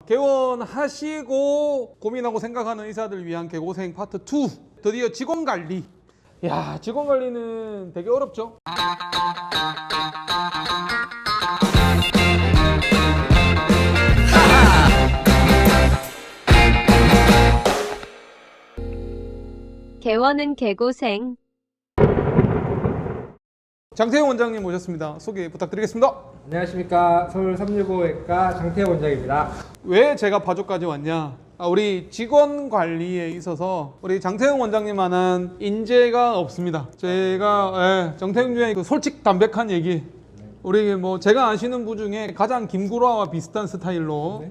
개원하시고 고민하고 생각하는 의사들 위한 개고생 파트 2. 드디어 직원 관리. 야, 직원 관리는 되게 어렵죠? 개원은 개고생. 장태용 원장님 모셨습니다. 소개 부탁드리겠습니다. 안녕하십니까. 서울 365외과 장태호 원장입니다. 왜 제가 파주까지 왔냐? 우리 직원 관리에 있어서 우리 장태용 원장님만한 인재가 없습니다. 제가 장태용 중에 그 솔직 담백한 얘기, 우리 뭐 제가 아시는 분 중에 가장 김구라와 비슷한 스타일로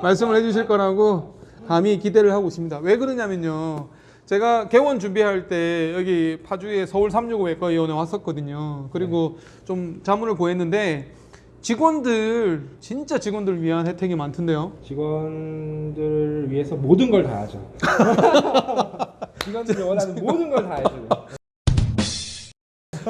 말씀을 해주실 거라고 감히 기대를 하고 있습니다. 왜 그러냐면요, 제가 개원 준비할 때 여기 파주의 서울 365외과의원에 왔었거든요. 그리고 좀 자문을 구했는데 직원들, 진짜 직원들 위한 혜택이 많던데요. 직원들을 위해서 모든 걸 다 하죠. 직원들이 원하는 모든 걸 다 해줘요.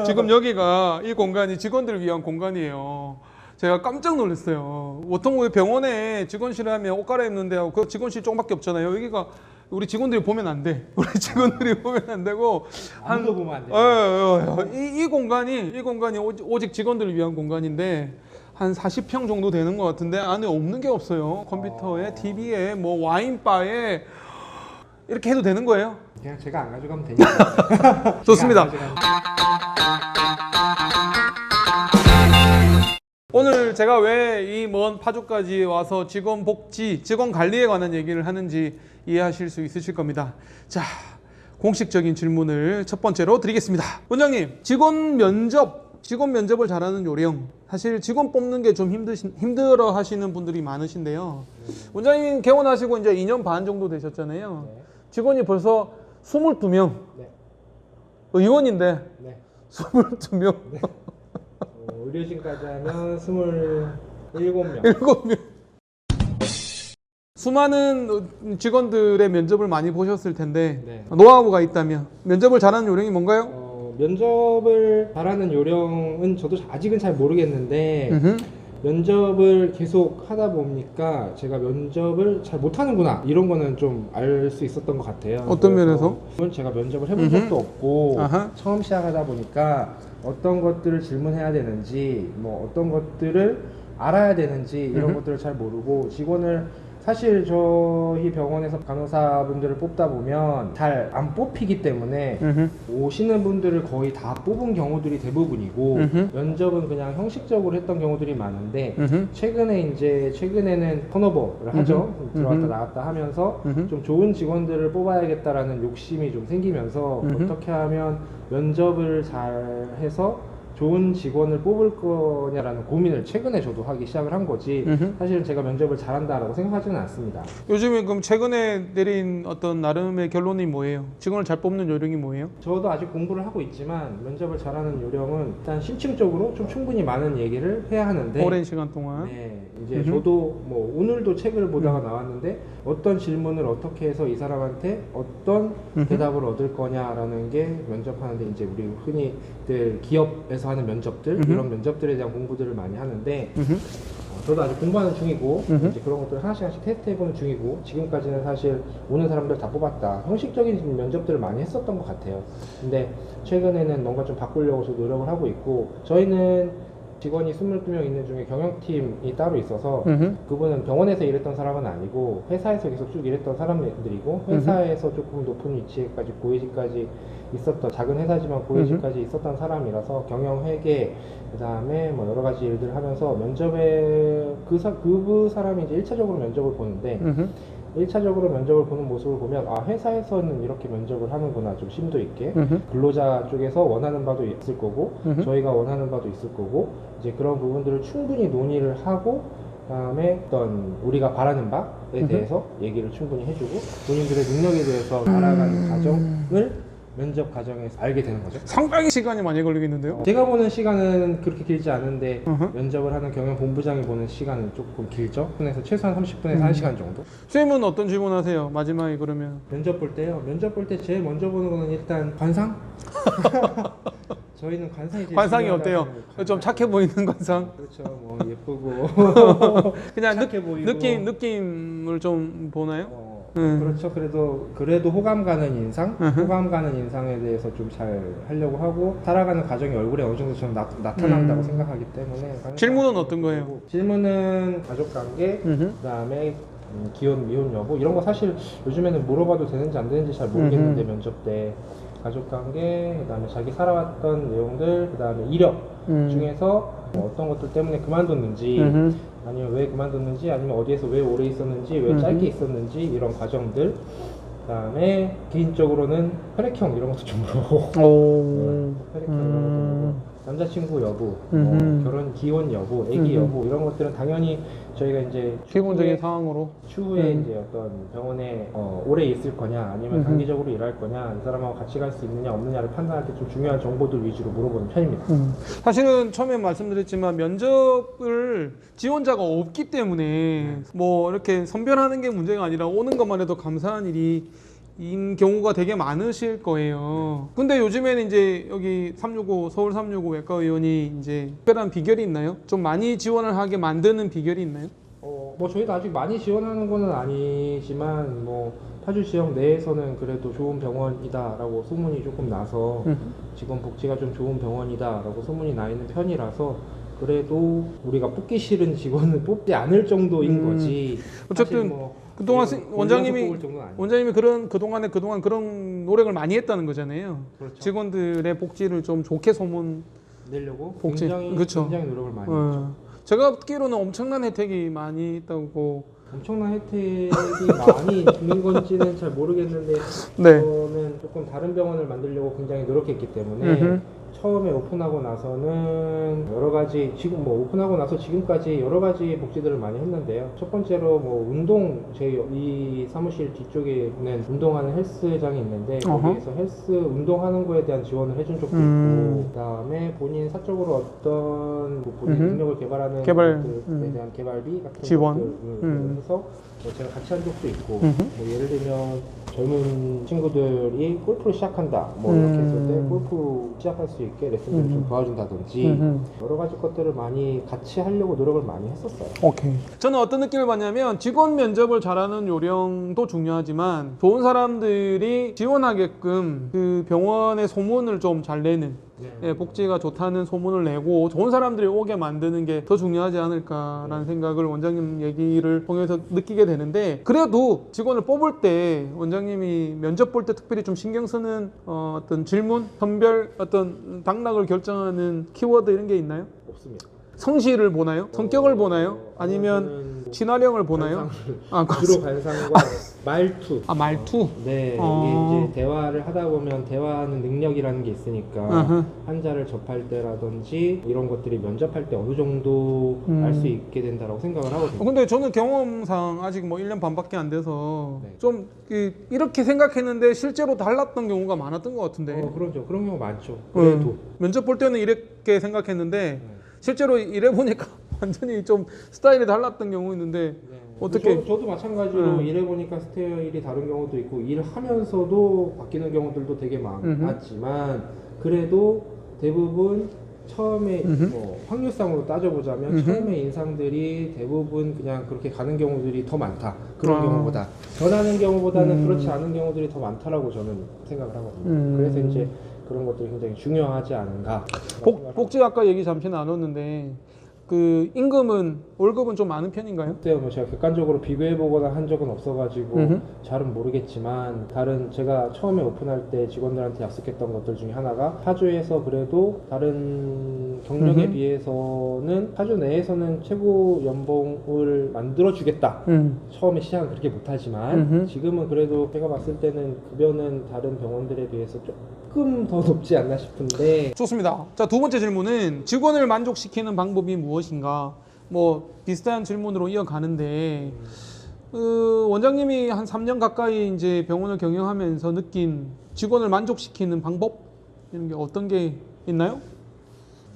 지금 여기가 이 공간이 직원들을 위한 공간이에요. 제가 깜짝 놀랐어요. 보통 병원에 직원실 하면 옷 갈아입는 데하고 그 직원실 조금밖에 없잖아요. 여기가 우리 직원들이 보면 안 돼. 우리 직원들이 보면 안 되고 아무도 보면 안 돼요. 이 공간이 오직 직원들을 위한 공간인데 한 40평 정도 되는 것 같은데 안에 없는 게 없어요. 컴퓨터에, TV에, 뭐 와인바에 이렇게 해도 되는 거예요? 그냥 제가 안 가져가면 되니까. 좋습니다. 오늘 제가 왜 이 먼 파주까지 와서 직원 복지, 직원 관리에 관한 얘기를 하는지 이해하실 수 있으실 겁니다. 자, 공식적인 질문을 첫 번째로 드리겠습니다. 원장님, 직원 면접을 잘하는 요령. 사실 직원 뽑는 게 좀 힘들어 하시는 분들이 많으신데요. 원장님 개원하시고 이제 2년 반 정도 되셨잖아요. 네. 직원이 벌써 22명. 네. 의원인데 네. 22명. 네. 의료진까지 하면 27명. 7명. 수많은 직원들의 면접을 많이 보셨을 텐데 네. 노하우가 있다면 면접을 잘하는 요령이 뭔가요? 면접을 잘하는 요령은 저도 아직은 잘 모르겠는데 면접을 계속 하다 보니까 제가 면접을 잘 못하는구나 이런 거는 좀 알 수 있었던 것 같아요. 어떤 면에서? 제가 면접을 해본 적도 없고 아하. 처음 시작하다 보니까 어떤 것들을 질문해야 되는지 뭐 어떤 것들을 알아야 되는지 이런 것들을 잘 모르고 직원을 사실 저희 병원에서 간호사분들을 뽑다 보면 잘 안 뽑히기 때문에 오시는 분들을 거의 다 뽑은 경우들이 대부분이고 면접은 그냥 형식적으로 했던 경우들이 많은데 최근에는 턴오버를 하죠. 들어왔다 나갔다 하면서 좀 좋은 직원들을 뽑아야겠다라는 욕심이 좀 생기면서 어떻게 하면 면접을 잘 해서 좋은 직원을 뽑을 거냐라는 고민을 최근에 저도 하기 시작을 한 거지 사실은 제가 면접을 잘한다라고 생각하지는 않습니다. 요즘에 그럼 최근에 내린 어떤 나름의 결론이 뭐예요? 직원을 잘 뽑는 요령이 뭐예요? 저도 아직 공부를 하고 있지만 면접을 잘하는 요령은 일단 심층적으로 좀 충분히 많은 얘기를 해야 하는데 오랜 시간 동안. 네, 이제 저도 뭐 오늘도 책을 보다가 나왔는데 어떤 질문을 어떻게 해서 이 사람한테 어떤 대답을 얻을 거냐라는 게 면접하는데 이제 우리 흔히들 기업에서 하는 면접들 이런 면접들에 대한 공부들을 많이 하는데 저도 아직 공부하는 중이고 이제 그런 것들을 하나씩 테스트해보는 중이고 지금까지는 사실 오는 사람들 다 뽑았다 형식적인 면접들을 많이 했었던 것 같아요. 근데 최근에는 뭔가 좀 바꾸려고 저도 노력을 하고 있고 저희는 직원이 22명 있는 중에 경영팀이 따로 있어서 그분은 병원에서 일했던 사람은 아니고 회사에서 계속 쭉 일했던 사람들이고 회사에서 조금 높은 위치에까지 고위직까지 있었던 작은 회사지만 고위직까지 있었던 사람이라서 경영 회계 그다음에 뭐 여러 가지 일들을 하면서 면접에 그 사람이 이제 1차적으로 면접을 보는데 1차적으로 면접을 보는 모습을 보면 아 회사에서는 이렇게 면접을 하는구나 좀 심도 있게 근로자 쪽에서 원하는 바도 있을 거고 저희가 원하는 바도 있을 거고 이제 그런 부분들을 충분히 논의를 하고 그다음에 어떤 우리가 바라는 바에 대해서 얘기를 충분히 해주고 본인들의 능력에 대해서 알아가는 과정을 면접 과정에서 알게 되는 거죠. 상당히 시간이 많이 걸리겠는데요? 제가 보는 시간은 그렇게 길지 않은데 면접을 하는 경영본부장이 보는 시간은 조금 길죠. 그래서 최소한 30분에서 1시간 정도. 선생님은 어떤 질문 하세요? 마지막에 그러면. 면접 볼 때요. 면접 볼 때 제일 먼저 보는 거는 일단 관상? 저희는 관상이 제일 관상이 중요하다고 어때요? 생각해요. 좀 착해 보이는 관상? 그렇죠. 뭐 예쁘고 그냥 착해 보이고. 느낌을 좀 보나요? 그렇죠. 그래도 호감 가는 인상, 호감 가는 인상에 대해서 좀 잘 하려고 하고 살아가는 과정이 얼굴에 어느 정도 좀 나타난다고 생각하기 때문에. 질문은 어떤 거예요? 질문은 가족관계, 그다음에 기혼 미혼 여부 이런 거 사실 요즘에는 물어봐도 되는지 안 되는지 잘 모르겠는데 면접 때 가족관계, 그다음에 자기 살아왔던 내용들, 그다음에 이력 중에서 어떤 것들 때문에 그만뒀는지. 아니면 왜 그만뒀는지, 아니면 어디에서 왜 오래 있었는지, 왜 짧게 있었는지 이런 과정들. 그다음에 개인적으로는 혈액형 이런 것도 좀 물어보고. 혈액형 이런 것도 물어보고. 남자친구 여부, 뭐 결혼 기혼 여부, 아기 여부 이런 것들은 당연히 저희가 이제 기본적인 상황으로 추후에 이제 어떤 병원에 오래 있을 거냐, 아니면 단기적으로 일할 거냐, 이 사람하고 같이 갈 수 있느냐 없느냐를 판단할 때 좀 중요한 정보들 위주로 물어보는 편입니다. 사실은 처음에 말씀드렸지만 면접을 지원자가 없기 때문에 뭐 이렇게 선별하는 게 문제가 아니라 오는 것만 해도 감사한 일이 인 경우가 되게 많으실 거예요. 근데 요즘에는 이제 여기 365 서울 365 외과 의원이 이제 특별한 비결이 있나요? 좀 많이 지원을 하게 만드는 비결이 있나요? 뭐 저희도 아직 많이 지원하는 거는 아니지만 뭐 파주 지역 내에서는 그래도 좋은 병원이다라고 소문이 조금 나서 직원 복지가 좀 좋은 병원이다라고 소문이 나 있는 편이라서 우리가 뽑기 싫은 직원을 뽑지 않을 정도인 거지. 어쨌든 사실 뭐 그동안 원장님이 뽑을 정도는 아니에요. 원장님이 그동안 그런 노력을 많이 했다는 거잖아요. 그렇죠. 직원들의 복지를 좀 좋게 소문 내려고 복지. 굉장히 그쵸. 굉장히 노력을 많이 했죠. 제가 듣기로는 엄청난 혜택이 많이 있다고. 엄청난 혜택이 많이 주는 건지는 잘 모르겠는데 네. 저는 조금 다른 병원을 만들려고 굉장히 노력했기 때문에 처음에 오픈하고 나서는 여러 가지 지금 뭐 오픈하고 나서 지금까지 여러 가지 복지들을 많이 했는데요. 첫 번째로 뭐 운동 이 사무실 뒤쪽에는 운동하는 헬스장이 있는데 거기에서 헬스 운동하는 거에 대한 지원을 해준 적도 있고 그다음에 본인 사적으로 어떤 뭐 본인 능력을 개발하는 것들에 대한 개발비 같은 지원. 것들을 해서 뭐 제가 같이 한 적도 있고 뭐 예를 들면 젊은 친구들이 골프를 시작한다 뭐 이렇게 했을 때 골프 시작할 수 있게 레슨을 좀 도와준다든지 여러 가지 것들을 많이 같이 하려고 노력을 많이 했었어요. 오케이. 저는 어떤 느낌을 받냐면 직원 면접을 잘하는 요령도 중요하지만 좋은 사람들이 지원하게끔 그 병원의 소문을 좀 잘 내는 예, 복지가 좋다는 소문을 내고 좋은 사람들이 오게 만드는 게 더 중요하지 않을까라는 생각을 원장님 얘기를 통해서 느끼게 되는데 그래도 직원을 뽑을 때 원장님이 면접 볼 때 특별히 좀 신경 쓰는 어떤 질문, 선별, 어떤 당락을 결정하는 키워드 이런 게 있나요? 없습니다. 성실을 보나요? 성격을 보나요? 아니면 저는 친화력을 보나요? 주로 관상과 말투. 말투? 네, 이게 이제 대화를 하다 보면 대화하는 능력이라는 게 있으니까 환자를 접할 때라든지 이런 것들이 면접할 때 어느 정도 알 수 있게 된다라고 생각을 하거든요. 근데 저는 경험상 아직 뭐 1년 반밖에 안 돼서 네. 좀 이렇게 생각했는데 실제로 달랐던 경우가 많았던 것 같은데 그렇죠. 그런 경우 많죠. 그래도 면접 볼 때는 이렇게 생각했는데 실제로 일해 보니까 완전히 좀 스타일이 달랐던 경우 있는데 네. 어떻게? 저도 마찬가지로 일해 보니까 스타일이 다른 경우도 있고 일하면서도 바뀌는 경우들도 되게 많았지만 그래도 대부분 처음에 뭐 확률상으로 따져보자면 처음에 인상들이 대부분 그냥 그렇게 가는 경우들이 더 많다. 그런 경우보다 변하는 경우보다는 그렇지 않은 경우들이 더 많다라고 저는 생각을 하거든요. 그래서 이제 그런 것들이 굉장히 중요하지 않은가. 복지 아까 얘기 잠시 나눴는데 그 임금은 월급은 좀 많은 편인가요? 그때 뭐 제가 객관적으로 비교해보거나 한 적은 없어가지고 잘은 모르겠지만 제가 처음에 오픈할 때 직원들한테 약속했던 것들 중에 하나가 파주에서 그래도 다른 경력에 비해서는 파주 내에서는 최고 연봉을 만들어주겠다. 처음에 시작은 그렇게 못하지만 지금은 그래도 제가 봤을 때는 급여는 다른 병원들에 비해서 조금 더 높지 않나 싶은데. 좋습니다. 자, 두 번째 질문은 직원을 만족시키는 방법이 무엇인가? 뭐 비슷한 질문으로 이어가는데 원장님이 한 3년 가까이 이제 병원을 경영하면서 느낀 직원을 만족시키는 방법 이런 게 어떤 게 있나요?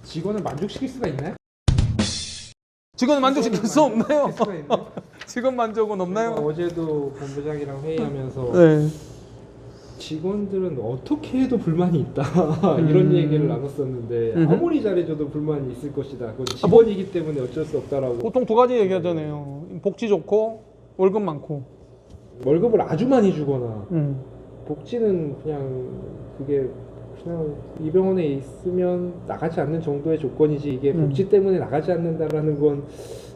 직원을 만족시킬 수가 있나요? 직원을 만족시킬 수 없나요? 수가 있나요? 직원 만족은 없나요? 어제도 본부장이랑 회의하면서 네. 직원들은 어떻게 해도 불만이 있다 이런 얘기를 나눴었는데 아무리 잘해줘도 불만이 있을 것이다. 그건 직원이기 때문에 어쩔 수 없다라고. 보통 두 가지 얘기하잖아요. 복지 좋고 월급 많고. 월급을 아주 많이 주거나 복지는 그냥 그게 그냥 이 병원에 있으면 나가지 않는 정도의 조건이지 이게 복지 때문에 나가지 않는다라는 건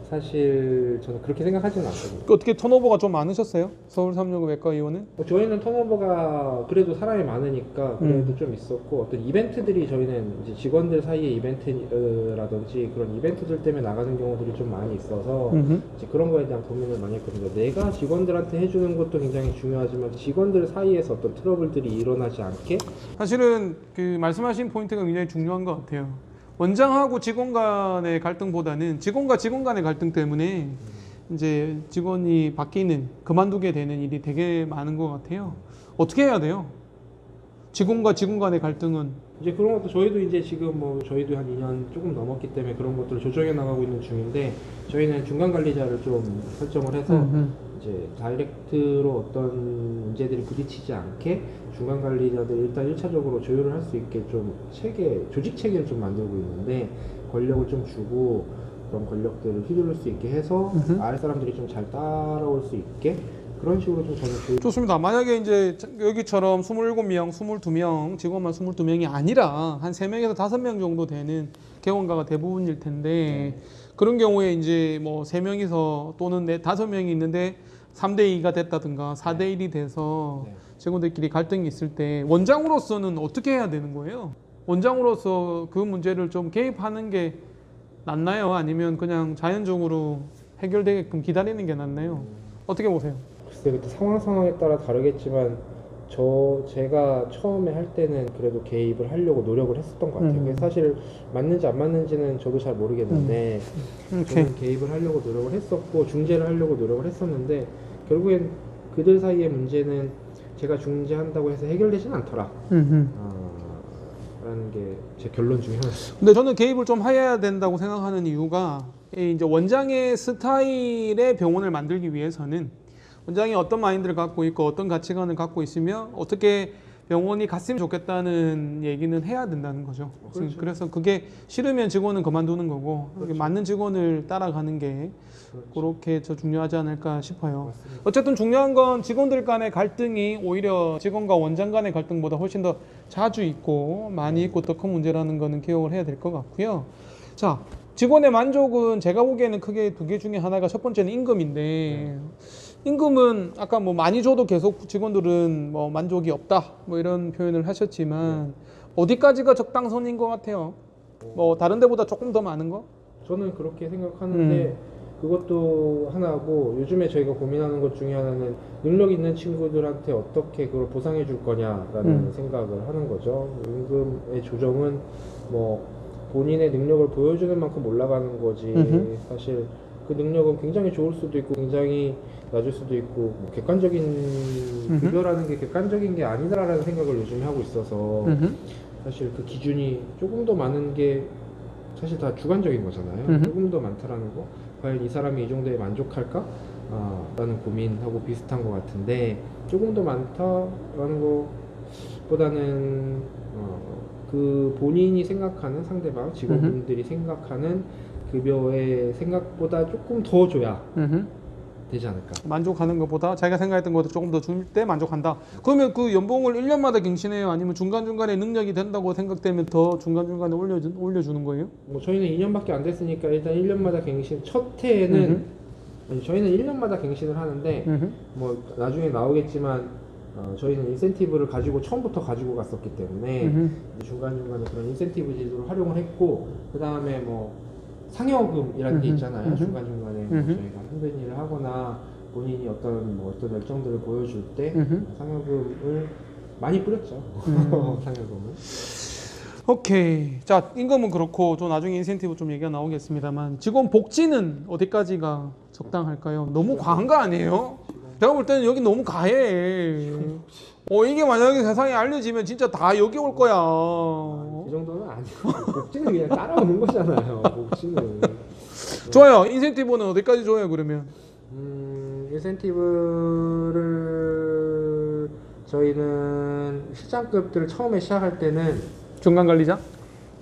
사실 저는 그렇게 생각하지는 않거든요. 어떻게 턴오버가 좀 많으셨어요? 서울 369 외과의원은? 저희는 턴오버가 그래도 사람이 많으니까 그래도 좀 있었고 어떤 이벤트들이 저희는 이제 직원들 사이에 이벤트라든지 그런 이벤트들 때문에 나가는 경우들이 좀 많이 있어서 이제 그런 거에 대한 고민을 많이 했거든요. 내가 직원들한테 해주는 것도 굉장히 중요하지만 직원들 사이에서 어떤 트러블들이 일어나지 않게 사실은 그 말씀하신 포인트가 굉장히 중요한 것 같아요. 원장하고 직원 간의 갈등보다는 직원과 직원 간의 갈등 때문에 이제 직원이 바뀌는, 그만두게 되는 일이 되게 많은 것 같아요. 어떻게 해야 돼요? 직원과 직원 간의 갈등은 이제 그런 것도 저희도 이제 지금 뭐 저희도 한 2년 조금 넘었기 때문에 그런 것들을 조정해 나가고 있는 중인데 저희는 중간 관리자를 좀 설정을 해서 이제 다이렉트로 어떤 문제들이 부딪히지 않게 중간 관리자들 일단 1차적으로 조율을 할 수 있게 좀 조직 체계를 좀 만들고 있는데 권력을 좀 주고 그런 권력들을 휘두를 수 있게 해서 아래 사람들이 좀 잘 따라올 수 있게 그런 식으로 좀 저는 조율. 좋습니다. 만약에 이제 여기처럼 27명, 22명, 직원만 22명이 아니라 한 3명에서 5명 정도 되는 개원가가 대부분일 텐데 그런 경우에 이제 뭐 3명이서 또는 5명이 있는데 3대2가 됐다든가 4대1이 돼서 직원들끼리 갈등이 있을 때 원장으로서는 어떻게 해야 되는 거예요? 원장으로서 그 문제를 좀 개입하는 게 낫나요? 아니면 그냥 자연적으로 해결되게끔 기다리는 게 낫나요? 어떻게 보세요? 글쎄 그때 상황에 따라 다르겠지만 제가 처음에 할 때는 그래도 개입을 하려고 노력을 했었던 것 같아요. 그게 사실 맞는지 안 맞는지는 저도 잘 모르겠는데 저는 개입을 하려고 노력을 했었고 중재를 하려고 노력을 했었는데 결국엔 그들 사이의 문제는 제가 중재한다고 해서 해결되진 않더라. 라는 게 제 결론 중에 하나죠. 근데 저는 개입을 좀 해야 된다고 생각하는 이유가 이제 원장의 스타일의 병원을 만들기 위해서는 원장이 어떤 마인드를 갖고 있고 어떤 가치관을 갖고 있으며 어떻게 병원이 갔으면 좋겠다는 얘기는 해야 된다는 거죠. 그렇죠. 그래서 그게 싫으면 직원은 그만두는 거고 그렇죠. 맞는 직원을 따라가는 게 그렇죠. 그렇게 더 중요하지 않을까 싶어요. 맞습니다. 어쨌든 중요한 건 직원들 간의 갈등이 오히려 직원과 원장 간의 갈등보다 훨씬 더 자주 있고 많이 있고 더 큰 문제라는 거는 기억을 해야 될 것 같고요. 자, 직원의 만족은 제가 보기에는 크게 두 개 중에 하나가 첫 번째는 임금인데 임금은 아까 뭐 많이 줘도 계속 직원들은 뭐 만족이 없다 뭐 이런 표현을 하셨지만 어디까지가 적당선인 것 같아요? 뭐 다른 데보다 조금 더 많은 거? 저는 그렇게 생각하는데 그것도 하나고 요즘에 저희가 고민하는 것 중에 하나는 능력 있는 친구들한테 어떻게 그걸 보상해 줄 거냐라는 생각을 하는 거죠. 임금의 조정은 뭐 본인의 능력을 보여주는 만큼 올라가는 거지 사실 그 능력은 굉장히 좋을 수도 있고 굉장히 낮을 수도 있고 뭐 객관적인 급여라는 게 객관적인 게 아니다라는 생각을 요즘에 하고 있어서 사실 그 기준이 조금 더 많은 게 사실 다 주관적인 거잖아요. 조금 더 많다라는 거 과연 이 사람이 이 정도에 만족할까? 라는 고민하고 비슷한 것 같은데 조금 더 많다라는 것보다는 그 본인이 생각하는 상대방 직원분들이 생각하는 급여의 생각보다 조금 더 줘야 되지 않을까. 만족하는 것보다 자기가 생각했던 것보다 조금 더 줄 때 만족한다. 그러면 그 연봉을 1년마다 갱신해요? 아니면 중간중간에 능력이 된다고 생각되면 더 중간중간에 올려주는 거예요? 뭐 저희는 2년밖에 안 됐으니까 일단 1년마다 갱신 첫 해에는 아니, 저희는 1년마다 갱신을 하는데 뭐 나중에 나오겠지만 저희는 인센티브를 가지고 처음부터 가지고 갔었기 때문에 중간중간에 그런 인센티브 제도를 활용을 했고 그 다음에 뭐 상여금이라는 게 있잖아요. 중간중간에 뭐 저희가 힘든 일을 하거나 본인이 어떤 열정들을 보여줄 때 상여금을 많이 뿌렸죠. 상여금을. 오케이. 자, 임금은 그렇고 저 나중에 인센티브 좀 얘기가 나오겠습니다만 직원 복지는 어디까지가 적당할까요? 너무 과한 거 아니에요? 제가 볼 때는 여기 너무 과해. 이게 만약에 세상에 알려지면 진짜 다 여기 올 거야. 이 정도는 아니고 복지는 그냥 따라오는 거잖아요. 복지는. 좋아요. 인센티브는 어디까지 줘요 그러면? 인센티브를 저희는 실장급들을 처음에 시작할 때는 중간 관리자?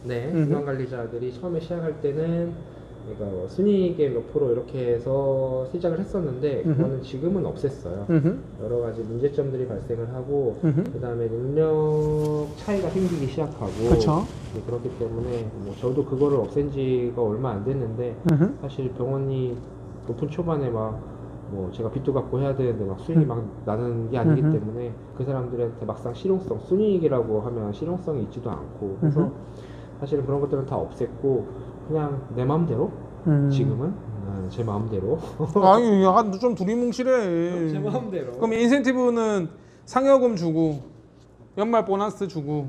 네, 음흠. 중간 관리자들이 처음에 시작할 때는 그러니까 뭐 순이익의 몇 프로 이렇게 해서 시작을 했었는데 음흠. 그거는 지금은 없앴어요. 음흠. 여러 가지 문제점들이 발생을 하고 음흠. 그 다음에 능력 차이가 생기기 시작하고 그렇죠. 네, 그렇기 때문에 뭐 저도 그거를 없앤 지가 얼마 안 됐는데 음흠. 사실 병원이 높은 초반에 막 뭐 제가 빚도 갚고 해야 되는데 막 수익이 막 나는 게 아니기 음흠. 때문에 그 사람들한테 막상 실용성, 순이익이라고 하면 실용성이 있지도 않고 그래서 음흠. 사실은 그런 것들은 다 없앴고 그냥 내 마음대로 지금은 제 마음대로 아니, 약간 좀 두리뭉실해. 제 마음대로 그럼 인센티브는 상여금 주고, 연말 보너스 주고,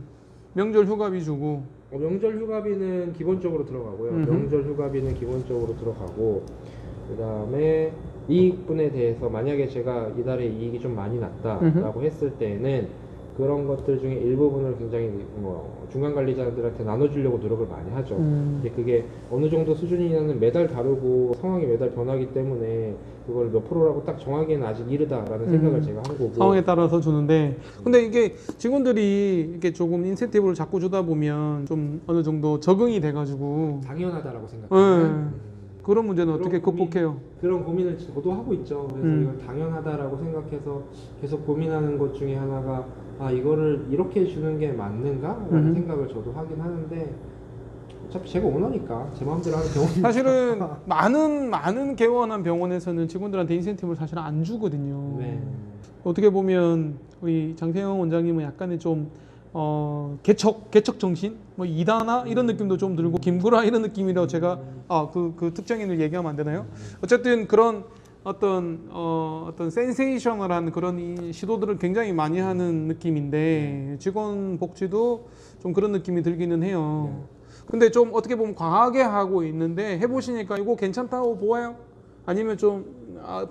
명절 휴가비 주고. 명절 휴가비는 기본적으로 들어가고요. 음흠. 명절 휴가비는 기본적으로 들어가고 그 다음에 이익분에 대해서 만약에 제가 이달에 이익이 좀 많이 났다라고 했을 때는 그런 것들 중에 일부분을 굉장히 뭐 중간 관리자들한테 나눠주려고 노력을 많이 하죠. 근데 그게 어느 정도 수준이냐는 매달 다르고 상황이 매달 변하기 때문에 그걸 몇 프로라고 딱 정하기에는 아직 이르다라는 생각을 제가 한 거고. 상황에 따라서 주는데, 근데 이게 직원들이 이게 조금 인센티브를 자꾸 주다 보면 좀 어느 정도 적응이 돼가지고 당연하다라고 생각해요. 그런 문제는 그런 어떻게 극복해요? 그런 고민을 저도 하고 있죠. 그래서 이걸 당연하다라고 생각해서 계속 고민하는 것 중에 하나가 아 이거를 이렇게 주는 게 맞는가라는 생각을 저도 하긴 하는데 어차피 제가 오너니까 제 마음대로 하는 경우는 사실은 많은 개원한 병원에서는 직원들한테 인센티브를 사실 안 주거든요. 네. 어떻게 보면 우리 장태영 원장님은 약간의 좀 개척 정신, 뭐 이다나 이런 느낌도 좀 들고 김구라 이런 느낌이라고 제가 그 특정인을 얘기하면 안 되나요? 어쨌든 그런 어떤 센세이셔널한 그런 이 시도들을 굉장히 많이 하는 느낌인데 직원 복지도 좀 그런 느낌이 들기는 해요. 근데 좀 어떻게 보면 과하게 하고 있는데 해보시니까 이거 괜찮다고 보아요? 아니면 좀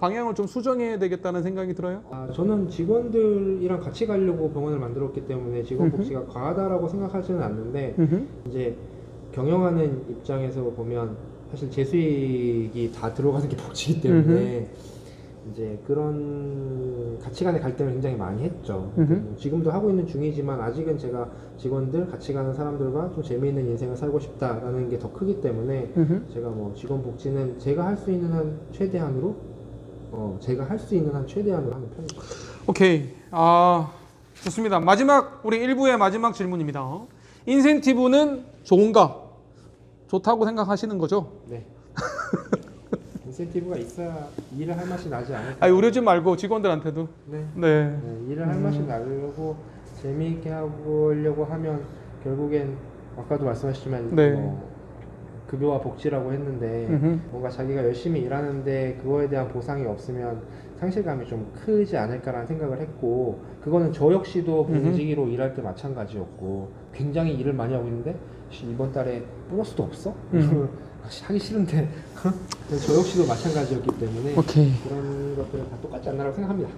방향을 좀 수정해야 되겠다는 생각이 들어요? 저는 직원들이랑 같이 가려고 병원을 만들었기 때문에 직원 복지가 과하다라고 생각하지는 않는데 이제 경영하는 입장에서 보면 사실 제 수익이 다 들어가는 게 복지이기 때문에 이제 그런 가치관의 갈등을 굉장히 많이 했죠. 지금도 하고 있는 중이지만 아직은 제가 직원들 같이 가는 사람들과 좀 재미있는 인생을 살고 싶다라는 게 더 크기 때문에 제가 뭐 직원 복지는 제가 할 수 있는 한 최대한으로 하는 편이죠. 오케이. 좋습니다. 우리 1부의 마지막 질문입니다. 인센티브는 좋은가? 좋다고 생각하시는 거죠? 네. 인센티브가 있어야 일을 할 맛이 나지 않을까. 아니, 우려지 말고 직원들한테도. 네. 네. 일을 할 맛이 나려고 재미있게 하려고 하면 결국엔 아까도 말씀하셨지만 네. 급여와 복지라고 했는데 뭔가 자기가 열심히 일하는데 그거에 대한 보상이 없으면 상실감이 좀 크지 않을까라는 생각을 했고 그거는 저 역시도 공직으로 일할 때 마찬가지였고 굉장히 일을 많이 하고 있는데 이번 달에 보너스도 없어? 하기 싫은데 저 역시도 마찬가지였기 때문에 오케이. 그런 것들은 다 똑같지 않나라고 생각합니다.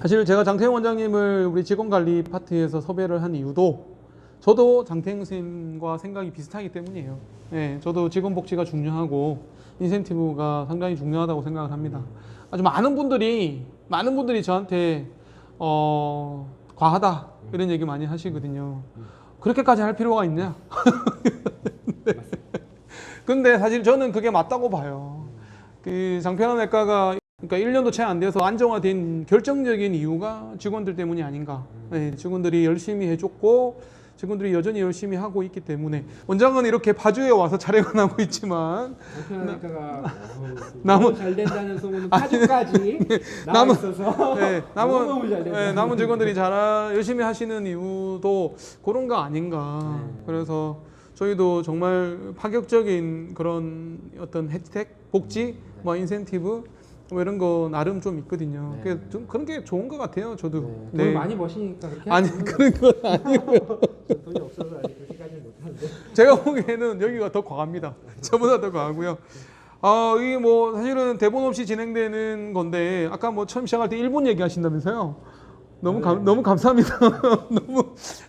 사실 제가 장태영 원장님을 우리 직원관리 파트에서 섭외를 한 이유도 저도 장태영 선생님과 생각이 비슷하기 때문이에요. 네, 저도 직원 복지가 중요하고 인센티브가 상당히 중요하다고 생각을 합니다. 아주 많은 분들이 저한테 과하다 이런 얘기 많이 하시거든요. 그렇게까지 할 필요가 있냐? 근데 사실 저는 그게 맞다고 봐요. 그 장편환외과가 그러니까 1년도 채 안 돼서 안정화된 결정적인 이유가 직원들 때문이 아닌가. 네, 직원들이 열심히 해줬고 직원들이 여전히 열심히 하고 있기 때문에 원장은 이렇게 파주에 와서 촬영을 하고 있지만 장편환외과가 남은- 잘 된다는 소문은 파주까지 나와 남은- 있어서 네, 너무 잘 된다. 남은 직원들이 열심히 하시는 이유도 그런 거 아닌가. 그래서 저희도 정말 파격적인 그런 어떤 혜택, 복지, 뭐 인센티브 뭐 이런 거 나름 좀 있거든요. 네. 그래서 좀 그런 게 좋은 것 같아요. 저도. 네. 돈 많이 버시니까 그렇게 아니 하시는 그런 건 아니고요. 전 돈이 없어서 아직 그렇게까지는 못하는데 제가 보기에는 여기가 더 과합니다. 저보다 더 과하고요. 이게 뭐 사실은 대본 없이 진행되는 건데 아까 뭐 처음 시작할 때 1분 얘기하신다면서요? 너무 감사합니다.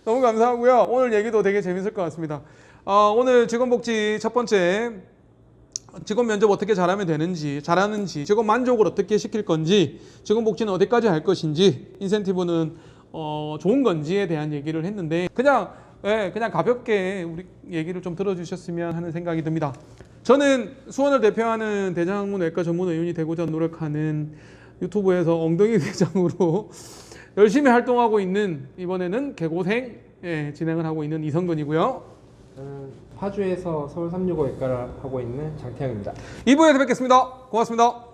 너무 감사하고요. 오늘 얘기도 되게 재밌을 것 같습니다. 오늘 직원복지 첫 번째 직원 면접 어떻게 잘하는지, 직원 만족을 어떻게 시킬 건지, 직원 복지는 어디까지 할 것인지, 인센티브는 좋은 건지에 대한 얘기를 했는데 그냥 가볍게 우리 얘기를 좀 들어주셨으면 하는 생각이 듭니다. 저는 수원을 대표하는 대장문외과 전문의원이 되고자 노력하는 유튜브에서 엉덩이 대장으로 열심히 활동하고 있는 이번에는 개고생 진행을 하고 있는 이성근이고요. 저는 파주에서 서울 365외과를 하고 있는 장태영입니다. 2부에서 뵙겠습니다. 고맙습니다.